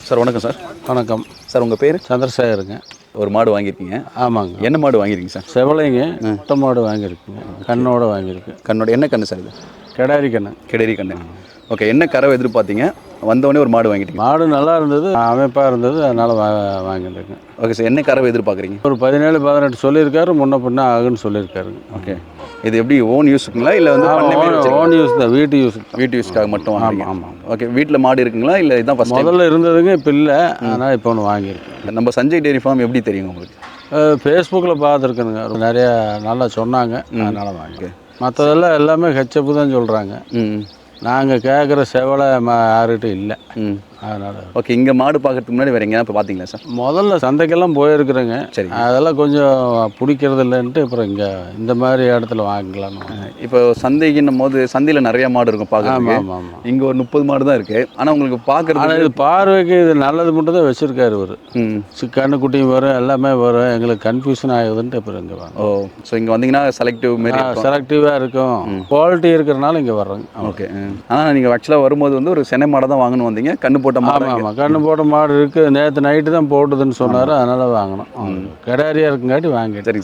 Sir வணக்கம் sir. வணக்கம் sir உங்கள் பேர்? சந்திரசேகருங்க. ஒரு மாடு வாங்கியிருக்கீங்க? ஆமாங்க. என்ன மாடு வாங்கியிருக்கீங்க சார்? செவலைங்க. முட்டை மாடு வாங்கியிருக்குங்க. கண்ணோட வாங்கியிருக்கு. கண்ணோட என்ன கண்ணு சார் இது? கிடாரி கண்ணு. கிடரி கண்ணு. ஓகே, என்ன கறவை எதிர்பார்த்தீங்க? வந்தவொடனே ஒரு மாடு வாங்கிட்டீங்க. மாடு நல்லா இருந்தது, அமைப்பாக இருந்தது, அதனால் வாங்கியிருக்கேன். ஓகே சார், என்ன கறவை எதிர்பார்க்குறீங்க? ஒரு 17-18 சொல்லியிருக்காரு, முன்ன பின்ன ஆகுன்னு சொல்லியிருக்காருங்க. ஓகே, இது எப்படி ஓன் யூஸுக்குங்களா இல்லை வந்து ஓன் யூஸ் தான், வீட்டு யூஸ். வீட்டு யூஸ்க்காக மட்டும் வாங்குறீங்க? ஆமாம். ஓகே, வீட்டில் மாடு இருக்குங்களா இல்லை இதுதான் ஃபஸ்ட்? முதல்ல இருந்ததுங்க, இப்போ இல்லை. அதனால் இப்போ ஒன்று வாங்கியிருக்கேன். நம்ம சஞ்சய் டெய்ரி ஃபார்ம் எப்படி தெரியுங்க உங்களுக்கு? ஃபேஸ்புக்கில் பார்த்துருக்கேனுங்க, நிறையா நல்லா சொன்னாங்க, அதனால் வாங்கி. மற்றதெல்லாம் எல்லாமே ஹெச்எப்பு தான் சொல்கிறாங்க. நாங்கள் கேட்குற செவலை யாருக்கிட்ட இல்லை, அதனால். ஓகே, இங்கே மாடு பார்க்கறதுக்கு முன்னாடி வேறு எங்கேயா இப்போ பார்த்தீங்களா சார்? முதல்ல சந்தைக்கெல்லாம் போயிருக்கிறேங்க. சரி, அதெல்லாம் கொஞ்சம் பிடிக்கிறது இல்லைன்ட்டு அப்புறம் இங்கே இந்த மாதிரி இடத்துல வாங்கிக்கலான்னு. இப்போ சந்தைக்குன்னும் போது சந்தையில் நிறைய மாடு இருக்கும் பார்க்குறதுக்கு. ஆமாம் ஆமாம். இங்கே ஒரு 30 மாடு தான் இருக்குது. ஆனால் உங்களுக்கு பார்க்குறது ஆனால் இது பார்வைக்கு இது நல்லது மட்டும் தான் வச்சுருக்காரு இவர். கண்ணுக்குட்டியும் வரும், எல்லாமே வரும். எங்களுக்கு கன்ஃபியூஷன் ஆகுதுன்ட்டு அப்புறம் இங்கே வாங்க. ஓ, ஸோ இங்கே வந்தீங்கன்னா செலக்டிவ் மாரி செலக்டிவாக இருக்கும், குவாலிட்டி இருக்கிறனால இங்கே வர்றோங்க. ஓகே. ஆனால் நீங்கள் ஆக்சுவலாக வரும்போது வந்து ஒரு சென்னை மாடை தான் வாங்கணும் வந்தீங்க. கண்ணு போட்ட மாடு? ஆமாம், கண்ணு போட்ட மாடு இருக்குது. நேற்று நைட்டு தான் போட்டுதுன்னு சொன்னார், அதனால் வாங்கினோம். கிடாரியாக இருக்குங்காட்டி வாங்கிட்டு. சரி.